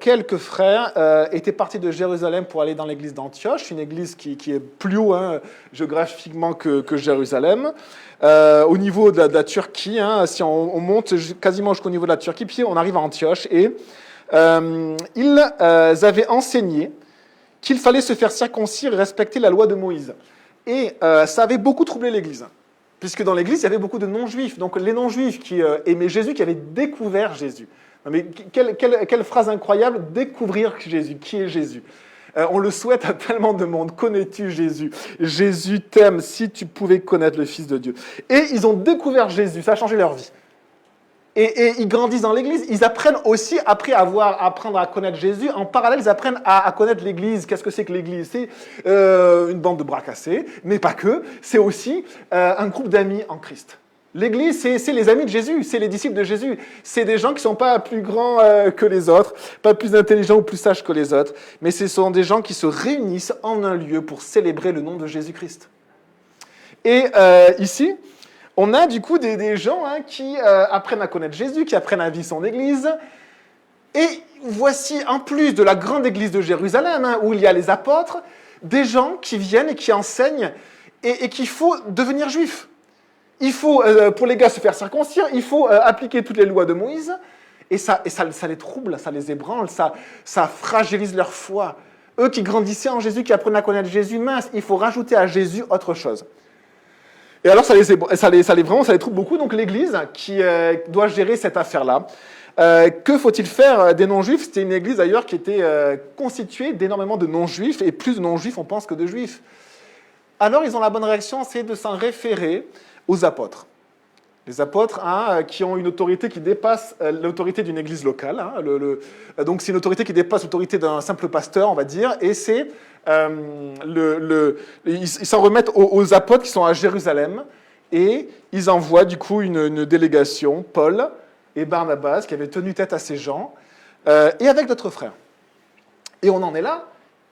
quelques frères étaient partis de Jérusalem pour aller dans l'église d'Antioche, une église qui est plus haut géographiquement que Jérusalem. Au niveau de la Turquie, si on monte quasiment jusqu'au niveau de la Turquie, puis on arrive à Antioche, et ils avaient enseigné qu'il fallait se faire circoncire et respecter la loi de Moïse. Et ça avait beaucoup troublé l'église, puisque dans l'église, il y avait beaucoup de non-juifs. Donc les non-juifs qui aimaient Jésus, qui avaient découvert Jésus. Mais quelle phrase incroyable, découvrir Jésus. Qui est Jésus? On le souhaite à tellement de monde. Connais-tu Jésus? Jésus t'aime, si tu pouvais connaître le Fils de Dieu. Et ils ont découvert Jésus, ça a changé leur vie. Et ils grandissent dans l'église. Ils apprennent aussi, après apprendre à connaître Jésus, en parallèle, ils apprennent à connaître l'église. Qu'est-ce que c'est que l'église? C'est une bande de bras cassés, mais pas que. C'est aussi un groupe d'amis en Christ. L'église, c'est les amis de Jésus, c'est les disciples de Jésus. C'est des gens qui ne sont pas plus grands que les autres, pas plus intelligents ou plus sages que les autres, mais ce sont des gens qui se réunissent en un lieu pour célébrer le nom de Jésus-Christ. Et ici, on a du coup des gens qui apprennent à connaître Jésus, qui apprennent à vivre son église. Et voici, en plus de la grande église de Jérusalem, où il y a les apôtres, des gens qui viennent et qui enseignent et qu'il faut devenir juif. Il faut, pour les gars, se faire circoncire, il faut appliquer toutes les lois de Moïse, et ça les trouble, ça les ébranle, ça fragilise leur foi. Eux qui grandissaient en Jésus, qui apprenaient à connaître Jésus, mince, il faut rajouter à Jésus autre chose. Et alors ça les trouble beaucoup, donc l'Église qui doit gérer cette affaire-là. Que faut-il faire des non-juifs? C'était une Église d'ailleurs qui était constituée d'énormément de non-juifs, et plus de non-juifs on pense que de juifs. Alors ils ont la bonne réaction, c'est de s'en référer aux apôtres. Les apôtres qui ont une autorité qui dépasse l'autorité d'une église locale. Donc c'est une autorité qui dépasse l'autorité d'un simple pasteur, on va dire, et c'est ils s'en remettent aux apôtres qui sont à Jérusalem, et ils envoient du coup une délégation, Paul et Barnabas, qui avaient tenu tête à ces gens, et avec d'autres frères. Et on en est là.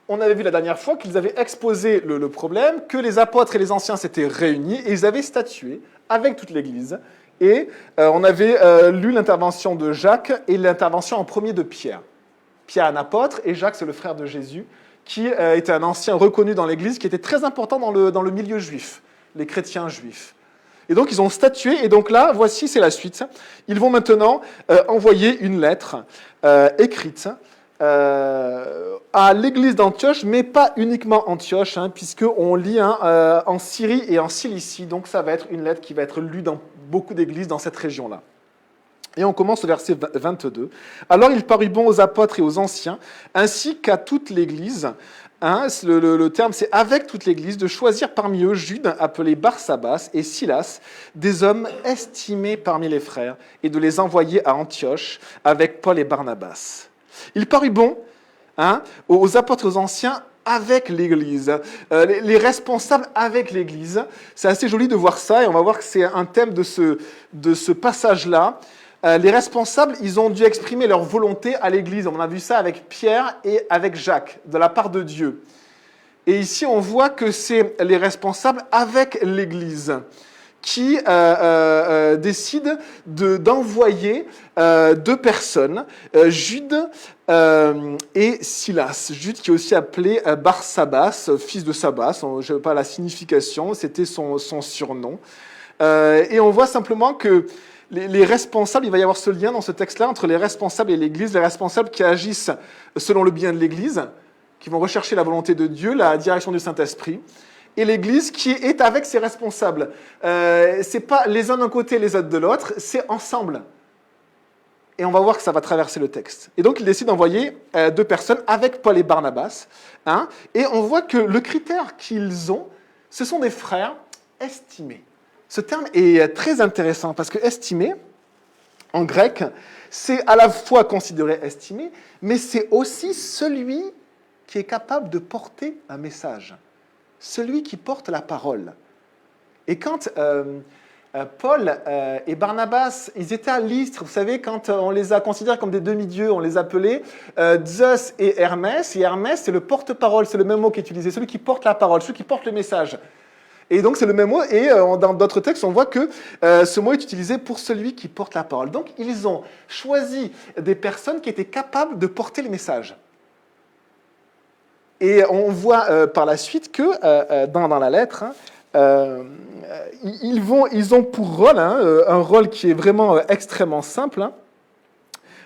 On avait vu la dernière fois qu'ils avaient exposé le problème, que les apôtres et les anciens s'étaient réunis et ils avaient statué avec toute l'Église. Et on avait lu l'intervention de Jacques et l'intervention en premier de Pierre. Pierre, un apôtre, et Jacques, c'est le frère de Jésus, qui était un ancien reconnu dans l'Église, qui était très important dans le milieu juif, les chrétiens juifs. Et donc, ils ont statué, et donc là, voici, c'est la suite. Ils vont maintenant envoyer une lettre écrite à l'église d'Antioche, mais pas uniquement Antioche, puisqu'on lit en Syrie et en Cilicie, donc ça va être une lettre qui va être lue dans beaucoup d'églises dans cette région-là. Et on commence au verset 22. « Alors il parut bon aux apôtres et aux anciens, ainsi qu'à toute l'église », le terme c'est « avec toute l'église », de choisir parmi eux Jude, appelé Barsabas, et Silas, des hommes estimés parmi les frères, et de les envoyer à Antioche avec Paul et Barnabas. Il parut bon aux apôtres et aux anciens avec l'Église, les responsables avec l'Église. C'est assez joli de voir ça, et on va voir que c'est un thème de ce passage-là. Les responsables, ils ont dû exprimer leur volonté à l'Église. On a vu ça avec Pierre et avec Jacques, de la part de Dieu. Et ici, on voit que c'est les responsables avec l'Église qui décide d'envoyer deux personnes, Jude et Silas. Jude qui est aussi appelé Barsabas, fils de Sabas, je ne sais pas la signification, c'était son surnom. Et on voit simplement que les responsables, il va y avoir ce lien dans ce texte-là entre les responsables et l'Église, les responsables qui agissent selon le bien de l'Église, qui vont rechercher la volonté de Dieu, la direction du Saint-Esprit, et l'Église qui est avec ses responsables. C'est pas les uns d'un côté, les autres de l'autre, c'est ensemble. Et on va voir que ça va traverser le texte. Et donc, il décide d'envoyer deux personnes avec Paul et Barnabas. Et on voit que le critère qu'ils ont, ce sont des frères estimés. Ce terme est très intéressant parce que estimé, en grec, c'est à la fois considéré estimé, mais c'est aussi celui qui est capable de porter un message. Celui qui porte la parole. Et quand Paul et Barnabas, ils étaient à Lystre, vous savez, quand on les a considérés comme des demi-dieux, on les appelait Zeus et Hermès. Et Hermès, c'est le porte-parole, c'est le même mot qui est utilisé, celui qui porte la parole, celui qui porte le message. Et donc c'est le même mot, et dans d'autres textes, on voit que ce mot est utilisé pour celui qui porte la parole. Donc ils ont choisi des personnes qui étaient capables de porter le message. Et on voit par la suite que dans la lettre, ils ont pour rôle, un rôle qui est vraiment extrêmement simple,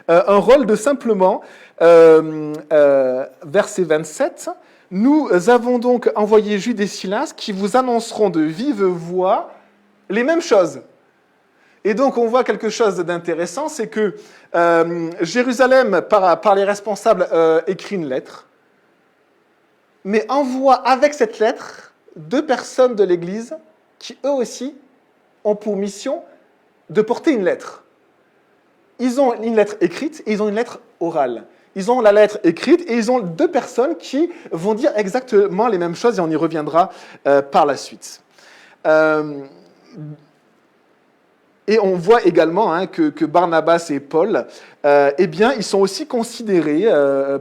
un rôle de simplement, verset 27, « Nous avons donc envoyé Jude et Silas qui vous annonceront de vive voix les mêmes choses. » Et donc on voit quelque chose d'intéressant, c'est que Jérusalem, par les responsables, écrit une lettre, mais envoie avec cette lettre 2 personnes de l'Église qui, eux aussi, ont pour mission de porter une lettre. Ils ont une lettre écrite et ils ont une lettre orale. Ils ont la lettre écrite et ils ont 2 personnes qui vont dire exactement les mêmes choses et on y reviendra par la suite. Et on voit également que Barnabas et Paul, eh bien, ils sont aussi considérés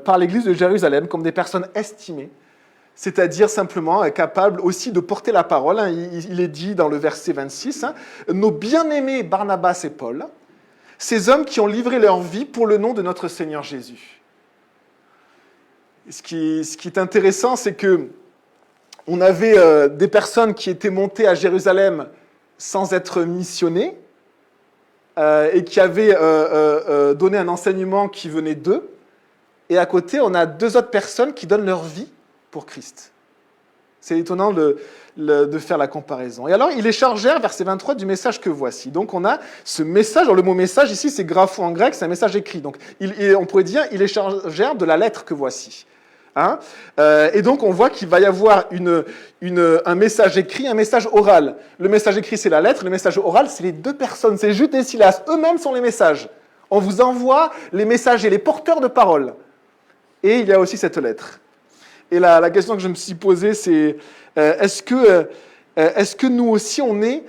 par l'Église de Jérusalem comme des personnes estimées, c'est-à-dire simplement capables aussi de porter la parole. Il est dit dans le verset 26, nos bien-aimés Barnabas et Paul, ces hommes qui ont livré leur vie pour le nom de notre Seigneur Jésus. Ce qui est intéressant, c'est que on avait des personnes qui étaient montées à Jérusalem sans être missionnées et qui avaient donné un enseignement qui venait d'eux. Et à côté, on a 2 autres personnes qui donnent leur vie pour Christ. C'est étonnant de faire la comparaison. Et alors, ils les chargèrent, verset 23, du message que voici. Donc, on a ce message, alors le mot message ici, c'est grapho en grec, c'est un message écrit. Donc, on pourrait dire, ils les chargèrent de la lettre que voici. Et donc, on voit qu'il va y avoir un message écrit, un message oral. Le message écrit, c'est la lettre, le message oral, c'est les 2 personnes, c'est Jude et Silas. Eux-mêmes sont les messages. On vous envoie les messagers, les porteurs de parole. Et il y a aussi cette lettre. Et la question que je me suis posée, c'est est-ce que nous aussi, on est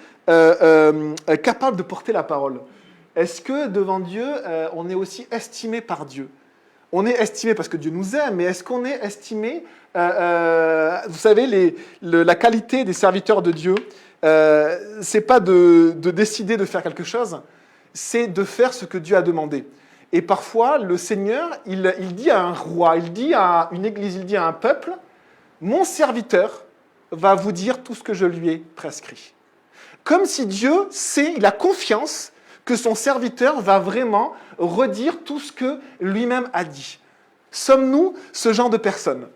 capable de porter la parole? Est-ce que devant Dieu, on est aussi estimé par Dieu? On est estimé parce que Dieu nous aime, mais est-ce qu'on est estimé vous savez, la qualité des serviteurs de Dieu, c'est pas de décider de faire quelque chose, c'est de faire ce que Dieu a demandé. Et parfois, le Seigneur, il dit à un roi, il dit à une église, il dit à un peuple, mon serviteur va vous dire tout ce que je lui ai prescrit. Comme si Dieu sait, il a confiance que son serviteur va vraiment redire tout ce que lui-même a dit. Sommes-nous ce genre de personnes?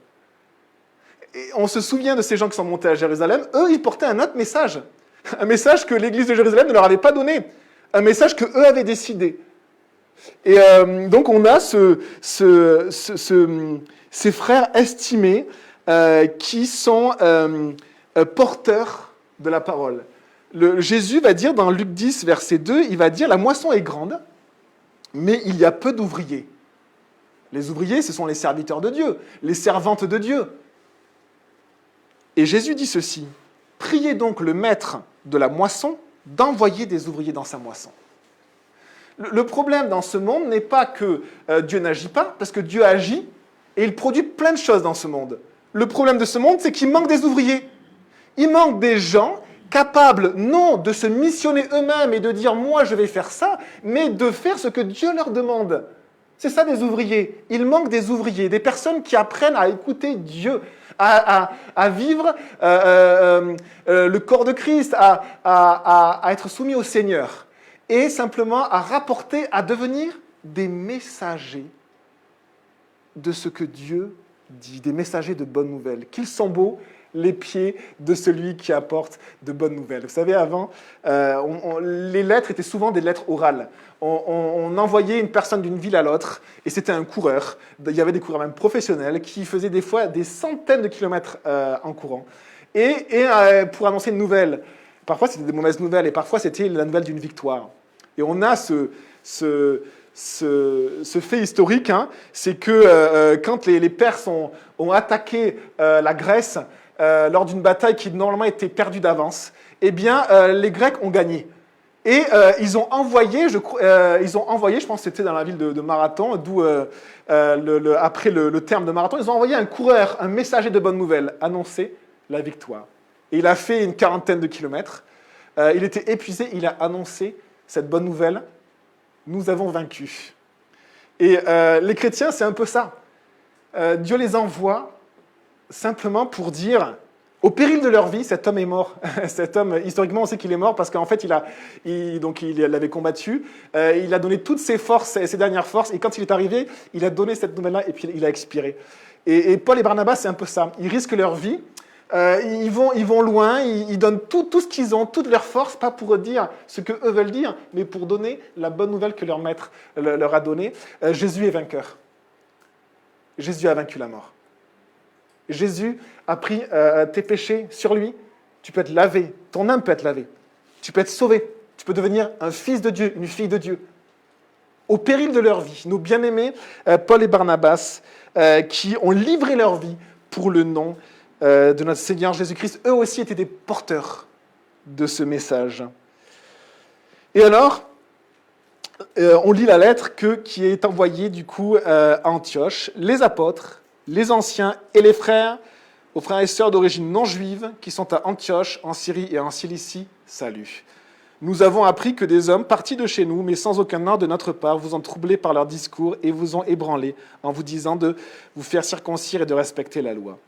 Et on se souvient de ces gens qui sont montés à Jérusalem, eux, ils portaient un autre message. Un message que l'église de Jérusalem ne leur avait pas donné. Un message qu'eux avaient décidé. Et donc on a ces frères estimés qui sont porteurs de la parole. Jésus va dire dans Luc 10, verset 2, il va dire « La moisson est grande, mais il y a peu d'ouvriers. » Les ouvriers, ce sont les serviteurs de Dieu, les servantes de Dieu. Et Jésus dit ceci, « Priez donc le maître de la moisson d'envoyer des ouvriers dans sa moisson. » Le problème dans ce monde n'est pas que Dieu n'agit pas, parce que Dieu agit et il produit plein de choses dans ce monde. Le problème de ce monde, c'est qu'il manque des ouvriers. Il manque des gens capables, non de se missionner eux-mêmes et de dire « moi je vais faire ça », mais de faire ce que Dieu leur demande. C'est ça des ouvriers. Il manque des ouvriers, des personnes qui apprennent à écouter Dieu, à vivre le corps de Christ, à être soumis au Seigneur. Et simplement à rapporter, à devenir des messagers de ce que Dieu dit, des messagers de bonnes nouvelles. Qu'ils sont beaux, les pieds de celui qui apporte de bonnes nouvelles. Vous savez, avant, les lettres étaient souvent des lettres orales. On envoyait une personne d'une ville à l'autre, et c'était un coureur. Il y avait des coureurs même professionnels qui faisaient des fois des centaines de kilomètres en courant. Et pour annoncer une nouvelle, parfois c'était des mauvaises nouvelles, et parfois c'était la nouvelle d'une victoire. Et on a ce fait historique, c'est que quand les Perses ont attaqué la Grèce lors d'une bataille qui normalement était perdue d'avance, eh bien les Grecs ont gagné. Et ils ont envoyé, je pense que c'était dans la ville de Marathon, d'où après le terme de Marathon, ils ont envoyé un coureur, un messager de bonnes nouvelles, annoncer la victoire. Et il a fait une quarantaine de kilomètres. Il était épuisé, il a annoncé cette bonne nouvelle. Nous avons vaincu. Et les chrétiens, c'est un peu ça. Dieu les envoie simplement pour dire, au péril de leur vie, cet homme est mort. Cet homme, historiquement, on sait qu'il est mort parce qu'en fait, il l'avait combattu. Il a donné toutes ses forces, ses dernières forces. Et quand il est arrivé, il a donné cette nouvelle-là et puis il a expiré. Et Paul et Barnabas, c'est un peu ça. Ils risquent leur vie. Ils vont loin, ils donnent tout ce qu'ils ont, toute leur force, pas pour dire ce qu'eux veulent dire, mais pour donner la bonne nouvelle que leur maître leur a donnée. Jésus est vainqueur. Jésus a vaincu la mort. Jésus a pris tes péchés sur lui. Tu peux être lavé, ton âme peut être lavée. Tu peux être sauvé, tu peux devenir un fils de Dieu, une fille de Dieu. Au péril de leur vie, nos bien-aimés Paul et Barnabas, qui ont livré leur vie pour le nom de notre Seigneur Jésus-Christ, eux aussi étaient des porteurs de ce message. Et alors, on lit la lettre qui est envoyée du coup à Antioche. Les apôtres, les anciens et les frères, aux frères et sœurs d'origine non juive qui sont à Antioche, en Syrie et en Cilicie, salut. Nous avons appris que des hommes partis de chez nous, mais sans aucun ordre de notre part, vous ont troublé par leur discours et vous ont ébranlé en vous disant de vous faire circoncire et de respecter la loi.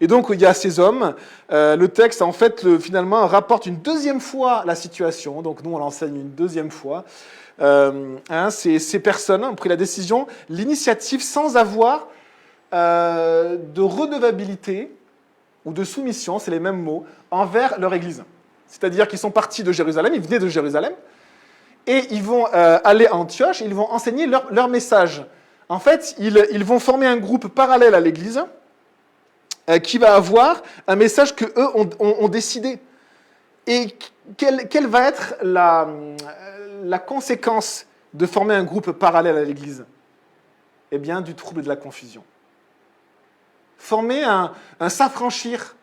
Et donc, il y a ces hommes. Le texte, en fait, finalement, rapporte une deuxième fois la situation. Donc, nous, on l'enseigne une deuxième fois. Ces personnes ont pris la décision, l'initiative, sans avoir de redevabilité ou de soumission, c'est les mêmes mots, envers leur Église. C'est-à-dire qu'ils sont partis de Jérusalem, ils venaient de Jérusalem, et ils vont aller à Antioche, ils vont enseigner leur message. En fait, ils vont former un groupe parallèle à l'Église, qui va avoir un message qu'eux ont décidé. Et quelle va être la conséquence de former un groupe parallèle à l'Église ? Eh bien, du trouble et de la confusion. Former s'affranchir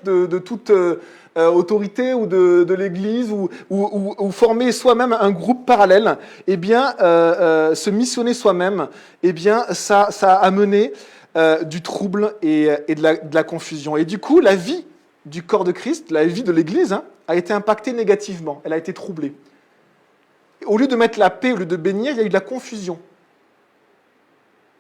de toute autorité ou de l'Église, ou former soi-même un groupe parallèle, eh bien, se missionner soi-même, eh bien, ça a amené du trouble et de la confusion. Et du coup, la vie du corps de Christ, la vie de l'Église, a été impactée négativement. Elle a été troublée. Au lieu de mettre la paix, au lieu de bénir, il y a eu de la confusion.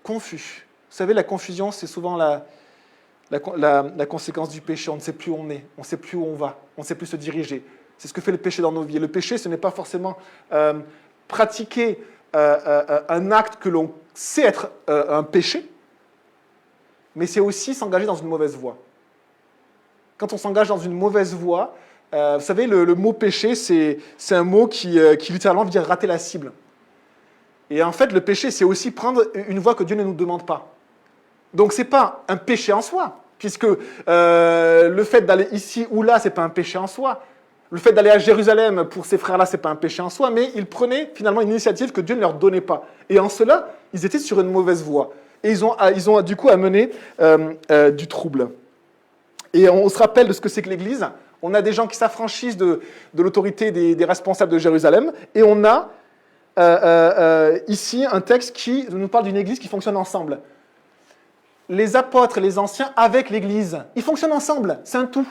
Confus. Vous savez, la confusion, c'est souvent la conséquence du péché. On ne sait plus où on est, on ne sait plus où on va, on ne sait plus se diriger. C'est ce que fait le péché dans nos vies. Et le péché, ce n'est pas forcément pratiquer un acte que l'on sait être un péché, mais c'est aussi s'engager dans une mauvaise voie. Quand on s'engage dans une mauvaise voie, vous savez, le mot péché, c'est un mot qui littéralement veut dire rater la cible. Et en fait, le péché, c'est aussi prendre une voie que Dieu ne nous demande pas. Donc, ce n'est pas un péché en soi, puisque le fait d'aller ici ou là, ce n'est pas un péché en soi. Le fait d'aller à Jérusalem pour ces frères-là, ce n'est pas un péché en soi, mais ils prenaient finalement une initiative que Dieu ne leur donnait pas. Et en cela, ils étaient sur une mauvaise voie. Et ils ont du coup amené du trouble. Et on se rappelle de ce que c'est que l'Église. On a des gens qui s'affranchissent de l'autorité des responsables de Jérusalem. Et on a ici un texte qui nous parle d'une Église qui fonctionne ensemble. Les apôtres et les anciens avec l'Église, ils fonctionnent ensemble. C'est un tout.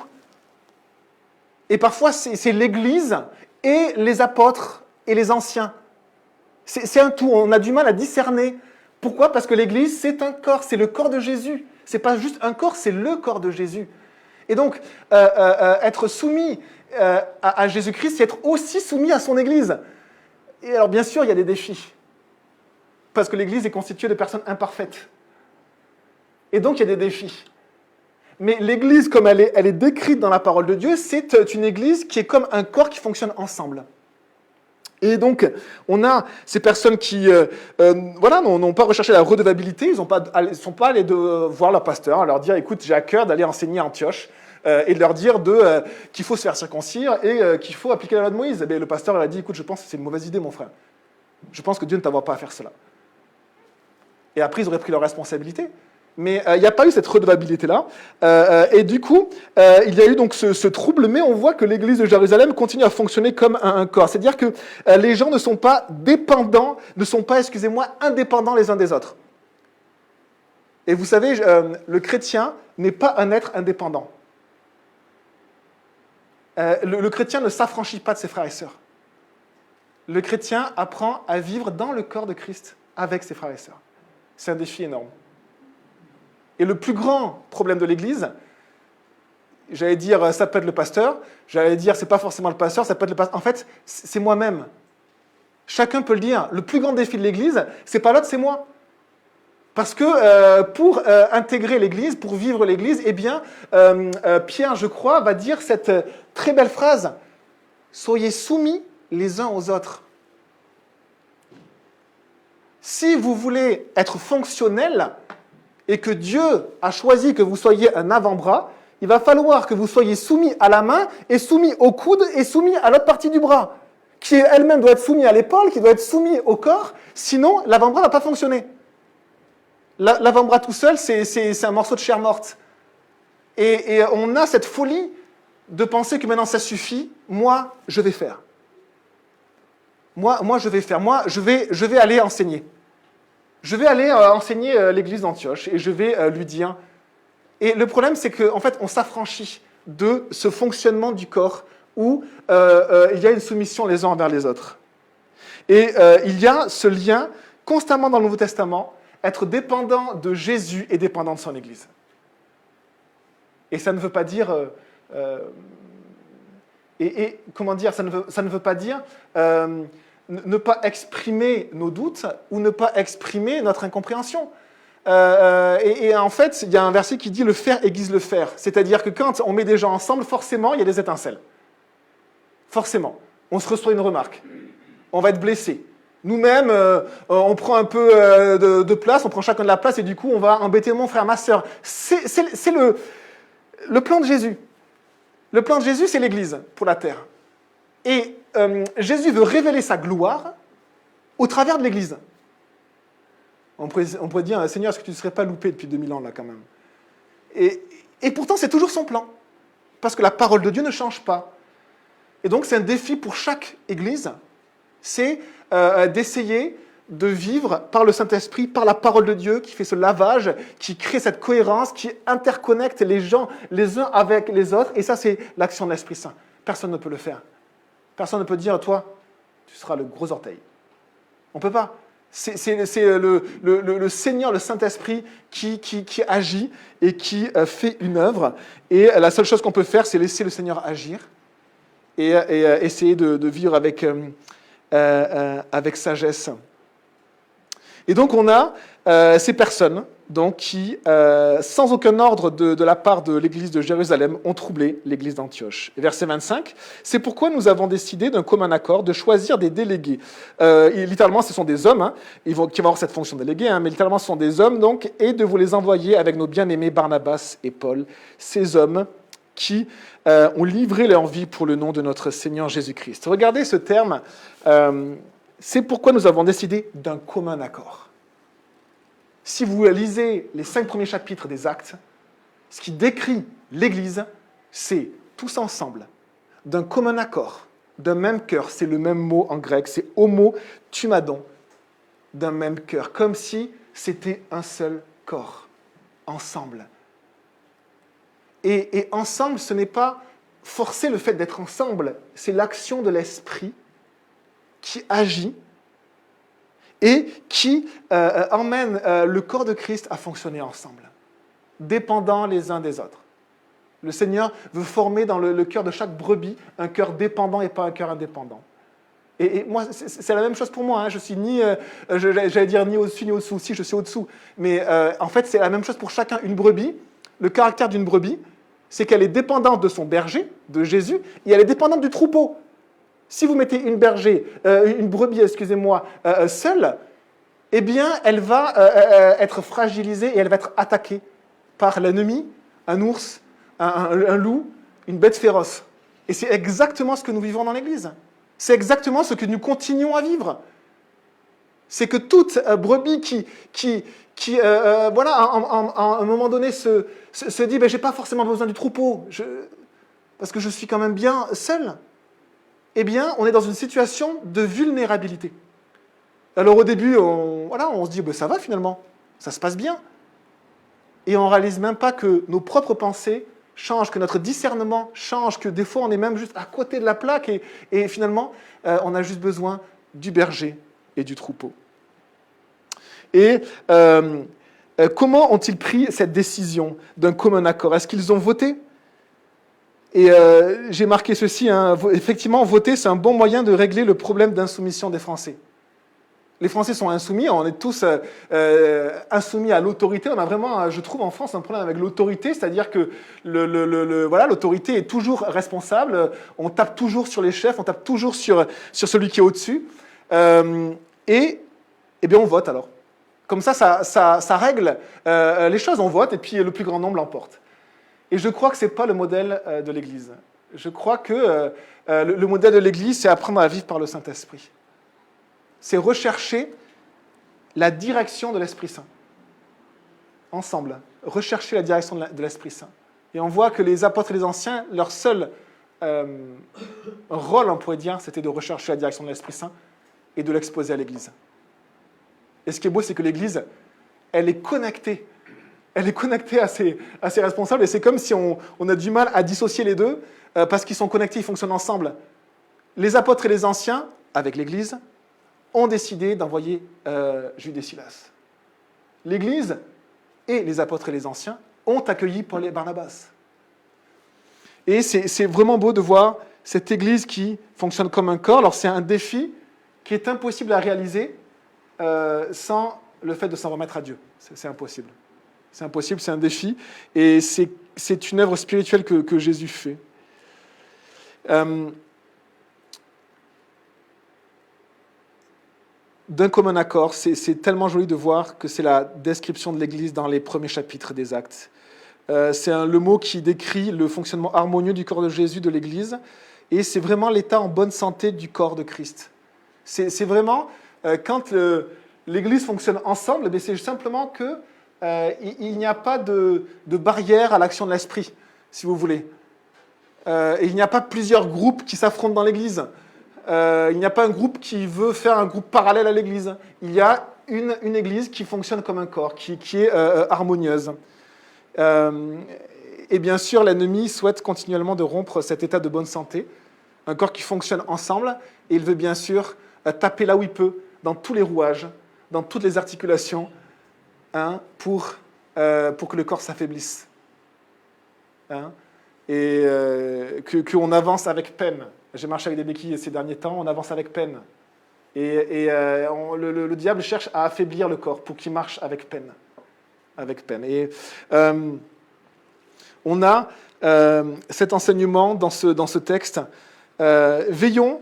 Et parfois, c'est l'Église et les apôtres et les anciens. C'est un tout. On a du mal à discerner. Pourquoi ? Parce que l'Église, c'est un corps, c'est le corps de Jésus. Ce n'est pas juste un corps, c'est le corps de Jésus. Et donc, être soumis à Jésus-Christ, c'est être aussi soumis à son Église. Et alors, bien sûr, il y a des défis. Parce que l'Église est constituée de personnes imparfaites. Et donc, il y a des défis. Mais l'Église, comme elle est décrite dans la parole de Dieu, c'est une Église qui est comme un corps qui fonctionne ensemble. Et donc, on a ces personnes qui n'ont pas recherché la redevabilité, ils ne sont pas allés voir leur pasteur, leur dire, écoute, j'ai à cœur d'aller enseigner à Antioche, et de leur dire qu'il faut se faire circoncire et qu'il faut appliquer la loi de Moïse. Et bien, le pasteur leur a dit, écoute, je pense que c'est une mauvaise idée, mon frère. Je pense que Dieu ne t'envoie pas à faire cela. Et après, ils auraient pris leur responsabilité. Mais il n'y a pas eu cette redevabilité-là. Et du coup, il y a eu donc ce trouble, mais on voit que l'église de Jérusalem continue à fonctionner comme un corps. C'est-à-dire que les gens ne sont pas dépendants, ne sont pas, indépendants les uns des autres. Et vous savez, le chrétien n'est pas un être indépendant. Le chrétien ne s'affranchit pas de ses frères et sœurs. Le chrétien apprend à vivre dans le corps de Christ avec ses frères et sœurs. C'est un défi énorme. Et le plus grand problème de l'Église, j'allais dire, ça peut être le pasteur, j'allais dire, c'est pas forcément le pasteur, ça peut être le pasteur. En fait, c'est moi-même. Chacun peut le dire. Le plus grand défi de l'Église, c'est pas l'autre, c'est moi. Parce que pour intégrer l'Église, pour vivre l'Église, eh bien, Pierre, je crois, va dire cette très belle phrase « Soyez soumis les uns aux autres ». Si vous voulez être fonctionnel et que Dieu a choisi que vous soyez un avant-bras, il va falloir que vous soyez soumis à la main et soumis au coude et soumis à l'autre partie du bras, qui elle-même doit être soumise à l'épaule, qui doit être soumise au corps, sinon l'avant-bras ne va pas fonctionner. L'avant-bras tout seul, c'est un morceau de chair morte. Et on a cette folie de penser que maintenant ça suffit, moi je vais faire. Moi je vais faire, moi je vais aller enseigner. Je vais aller enseigner l'église d'Antioche et je vais lui dire. Et le problème, c'est qu'en fait, on s'affranchit de ce fonctionnement du corps où il y a une soumission les uns envers les autres. Et il y a ce lien constamment dans le Nouveau Testament, être dépendant de Jésus et dépendant de son Église. Et ça ne veut pas dire... comment dire, ça ne veut pas dire ne pas exprimer nos doutes ou ne pas exprimer notre incompréhension. Et en fait, il y a un verset qui dit « le faire aiguise le faire ». C'est-à-dire que quand on met des gens ensemble, forcément, il y a des étincelles. Forcément. On se reçoit une remarque. On va être blessé. Nous-mêmes, on prend un peu de place, on prend chacun de la place et du coup, on va embêter mon frère, ma sœur. C'est le plan de Jésus. Le plan de Jésus, c'est l'Église pour la terre. Et Jésus veut révéler sa gloire au travers de l'Église. On pourrait dire, Seigneur, est-ce que tu ne serais pas loupé depuis 2000 ans, là, quand même? Et pourtant, c'est toujours son plan. Parce que la parole de Dieu ne change pas. Et donc, c'est un défi pour chaque Église, c'est d'essayer de vivre par le Saint-Esprit, par la parole de Dieu, qui fait ce lavage, qui crée cette cohérence, qui interconnecte les gens les uns avec les autres. Et ça, c'est l'action de l'Esprit Saint. Personne ne peut le faire. Personne ne peut dire, toi, tu seras le gros orteil. On ne peut pas. C'est le Seigneur, le Saint-Esprit, qui agit et qui fait une œuvre. Et la seule chose qu'on peut faire, c'est laisser le Seigneur agir et essayer de vivre avec sagesse. Et donc, on a ces personnes donc, qui, sans aucun ordre de la part de l'église de Jérusalem, ont troublé l'église d'Antioche. Et verset 25, c'est pourquoi nous avons décidé d'un commun accord de choisir des délégués. Littéralement, ce sont des hommes, qui vont avoir cette fonction déléguée, mais littéralement, ce sont des hommes, donc, et de vous les envoyer avec nos bien-aimés Barnabas et Paul, ces hommes qui ont livré leur vie pour le nom de notre Seigneur Jésus-Christ. Regardez ce terme, c'est pourquoi nous avons décidé d'un commun accord. Si vous lisez les 5 premiers chapitres des Actes, ce qui décrit l'Église, c'est tous ensemble, d'un commun accord, d'un même cœur. C'est le même mot en grec, c'est homo-tumadon, d'un même cœur, comme si c'était un seul corps, ensemble. Et ensemble, ce n'est pas forcer le fait d'être ensemble, c'est l'action de l'Esprit qui agit et qui emmène le corps de Christ à fonctionner ensemble, dépendants les uns des autres. Le Seigneur veut former dans le cœur de chaque brebis un cœur dépendant et pas un cœur indépendant. Et moi, c'est la même chose pour moi. Je suis j'allais dire ni au-dessus ni au-dessous. Si, je suis au-dessous. Mais en fait, c'est la même chose pour chacun. Une brebis, le caractère d'une brebis, c'est qu'elle est dépendante de son berger, de Jésus, et elle est dépendante du troupeau. Si vous mettez une brebis, seule, eh bien, elle va être fragilisée et elle va être attaquée par l'ennemi, un ours, un loup, une bête féroce. Et c'est exactement ce que nous vivons dans l'Église. C'est exactement ce que nous continuons à vivre. C'est que toute brebis qui à un moment donné, se dit « j'ai pas forcément besoin du troupeau, parce que je suis quand même bien seul », eh bien, on est dans une situation de vulnérabilité. Alors au début, on se dit ça va finalement, ça se passe bien. Et on ne réalise même pas que nos propres pensées change, que notre discernement change, que des fois on est même juste à côté de la plaque et finalement on a juste besoin du berger et du troupeau. Et comment ont-ils pris cette décision d'un commun accord? Est-ce qu'ils ont voté? Et j'ai marqué ceci, effectivement, voter, c'est un bon moyen de régler le problème d'insoumission des Français. Les Français sont insoumis, on est tous insoumis à l'autorité. On a vraiment, je trouve, en France, un problème avec l'autorité, c'est-à-dire que l'autorité est toujours responsable, on tape toujours sur les chefs, on tape toujours sur celui qui est au-dessus, et bien on vote alors. Comme ça règle les choses, on vote, et puis le plus grand nombre l'emporte. Et je crois que ce n'est pas le modèle de l'Église. Je crois que le modèle de l'Église, c'est apprendre à vivre par le Saint-Esprit. C'est rechercher la direction de l'Esprit Saint. Ensemble, rechercher la direction de l'Esprit Saint. Et on voit que les apôtres et les anciens, leur seul rôle, on pourrait dire, c'était de rechercher la direction de l'Esprit Saint et de l'exposer à l'Église. Et ce qui est beau, c'est que l'Église, elle est connectée. Elle est connectée à ses responsables, et c'est comme si on a du mal à dissocier les deux, parce qu'ils sont connectés, ils fonctionnent ensemble. Les apôtres et les anciens, avec l'Église, ont décidé d'envoyer Jude et Silas. L'Église et les apôtres et les anciens ont accueilli Paul et Barnabas. Et c'est vraiment beau de voir cette Église qui fonctionne comme un corps. Alors c'est un défi qui est impossible à réaliser sans le fait de s'en remettre à Dieu. C'est impossible. C'est impossible, c'est un défi. Et c'est une œuvre spirituelle que Jésus fait. D'un commun accord, c'est tellement joli de voir que c'est la description de l'Église dans les premiers chapitres des Actes. C'est le mot qui décrit le fonctionnement harmonieux du corps de Jésus, de l'Église, et c'est vraiment l'état en bonne santé du corps de Christ. C'est vraiment, quand l'Église fonctionne ensemble, c'est simplement qu'il n'y a pas de barrière à l'action de l'Esprit, si vous voulez. Il n'y a pas plusieurs groupes qui s'affrontent dans l'Église. Il n'y a pas un groupe qui veut faire un groupe parallèle à l'Église. Il y a une Église qui fonctionne comme un corps, qui est harmonieuse. Et bien sûr, l'ennemi souhaite continuellement de rompre cet état de bonne santé. Un corps qui fonctionne ensemble, et il veut bien sûr taper là où il peut, dans tous les rouages, dans toutes les articulations, pour que le corps s'affaiblisse. Et qu'on avance avec peine. J'ai marché avec des béquilles ces derniers temps, on avance avec peine. Et le diable cherche à affaiblir le corps pour qu'il marche avec peine. Avec peine. Et on a cet enseignement dans ce texte. Veillons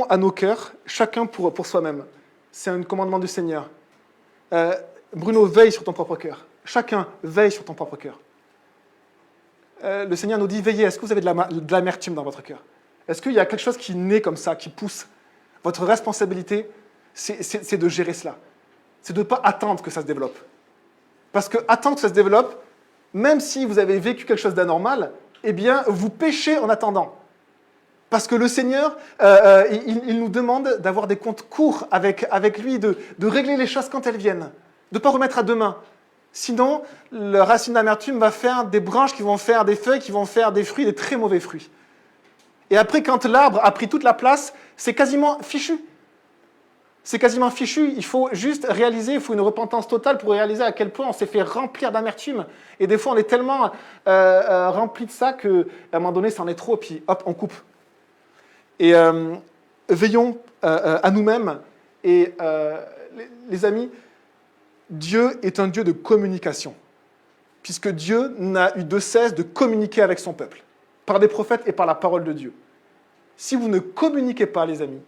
à nos cœurs, chacun pour soi-même. C'est un commandement du Seigneur. Bruno, veille sur ton propre cœur. Chacun veille sur ton propre cœur. Le Seigneur nous dit, veillez, est-ce que vous avez de l'amertume dans votre cœur? Est-ce qu'il y a quelque chose qui naît comme ça, qui pousse? Votre responsabilité, c'est de gérer cela. C'est de ne pas attendre que ça se développe. Parce que attendre que ça se développe, même si vous avez vécu quelque chose d'anormal, eh bien, vous péchez en attendant. Parce que le Seigneur, il nous demande d'avoir des comptes courts avec lui, de régler les choses quand elles viennent, de ne pas remettre à demain. Sinon, la racine d'amertume va faire des branches qui vont faire des feuilles, qui vont faire des fruits, des très mauvais fruits. Et après, quand l'arbre a pris toute la place, c'est quasiment fichu. C'est quasiment fichu. Il faut juste réaliser, il faut une repentance totale pour réaliser à quel point on s'est fait remplir d'amertume. Et des fois, on est tellement rempli de ça qu'à un moment donné, c'en est trop, puis hop, on coupe. Et veillons à nous-mêmes. Et les amis, Dieu est un Dieu de communication, puisque Dieu n'a eu de cesse de communiquer avec son peuple, par des prophètes et par la parole de Dieu. Si vous ne communiquez pas, les amis,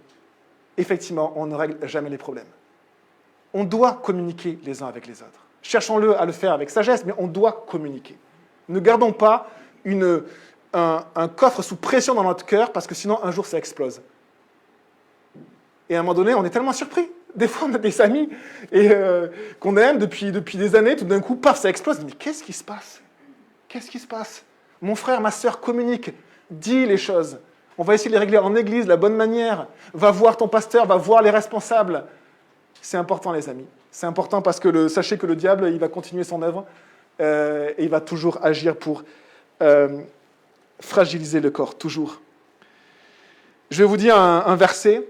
effectivement, on ne règle jamais les problèmes. On doit communiquer les uns avec les autres. Cherchons-le à le faire avec sagesse, mais on doit communiquer. Ne gardons pas un coffre sous pression dans notre cœur, parce que sinon, un jour, ça explose. Et à un moment donné, on est tellement surpris. Des fois, on a des amis qu'on aime depuis des années, tout d'un coup, paf, ça explose. Mais qu'est-ce qui se passe? Qu'est-ce qui se passe? Mon frère, ma sœur, communique, dis les choses. On va essayer de les régler en église, de la bonne manière. Va voir ton pasteur, va voir les responsables. C'est important, les amis. C'est important parce que sachez que le diable, il va continuer son œuvre et il va toujours agir pour fragiliser le corps, toujours. Je vais vous dire un verset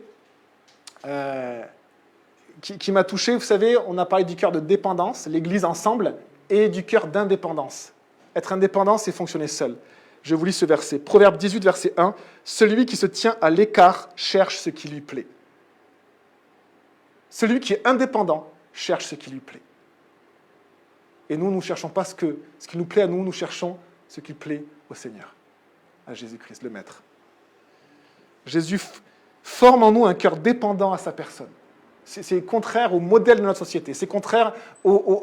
qui m'a touché. Vous savez, on a parlé du cœur de dépendance, l'Église ensemble, et du cœur d'indépendance. Être indépendant, c'est fonctionner seul. Je vous lis ce verset. Proverbe 18, verset 1. « Celui qui se tient à l'écart cherche ce qui lui plaît. » Celui qui est indépendant cherche ce qui lui plaît. Et nous ne cherchons pas ce qui nous plaît à nous, nous cherchons ce qui plaît au Seigneur, à Jésus-Christ, le Maître. Jésus forme en nous un cœur dépendant à sa personne. C'est contraire au modèle de notre société, c'est contraire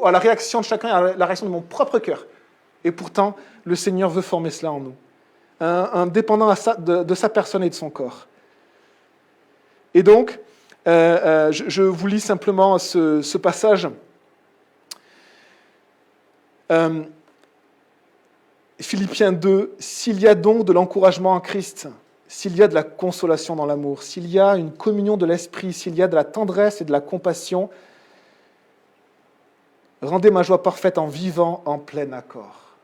à la réaction de chacun, à la réaction de mon propre cœur. Et pourtant, le Seigneur veut former cela en nous. Un dépendant de sa personne et de son corps. Et donc, je vous lis simplement ce passage. Philippiens 2, « S'il y a donc de l'encouragement en Christ, s'il y a de la consolation dans l'amour, s'il y a une communion de l'esprit, s'il y a de la tendresse et de la compassion, rendez ma joie parfaite en vivant en plein accord,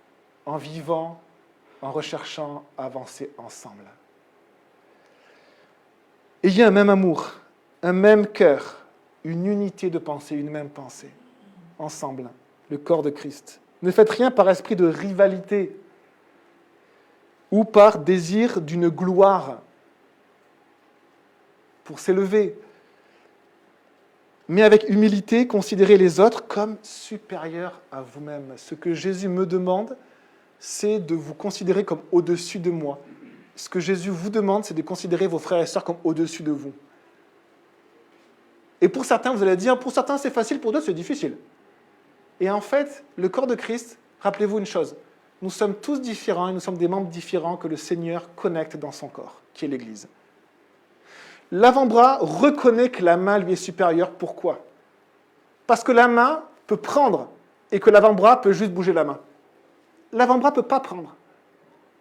en vivant, en recherchant à avancer ensemble. Ayez un même amour, un même cœur, une unité de pensée, une même pensée, ensemble, le corps de Christ. Ne faites rien par esprit de rivalité ou par désir d'une gloire pour s'élever, mais avec humilité, considérez les autres comme supérieurs à vous-même. Ce que Jésus me demande, c'est de vous considérer comme au-dessus de moi. Ce que Jésus vous demande, c'est de considérer vos frères et sœurs comme au-dessus de vous. Et pour certains, vous allez dire, pour certains c'est facile, pour d'autres c'est difficile. Et en fait, le corps de Christ, rappelez-vous une chose, nous sommes tous différents et nous sommes des membres différents que le Seigneur connecte dans son corps, qui est l'Église. L'avant-bras reconnaît que la main lui est supérieure. Pourquoi ? Parce que la main peut prendre et que l'avant-bras peut juste bouger la main. L'avant-bras ne peut pas prendre.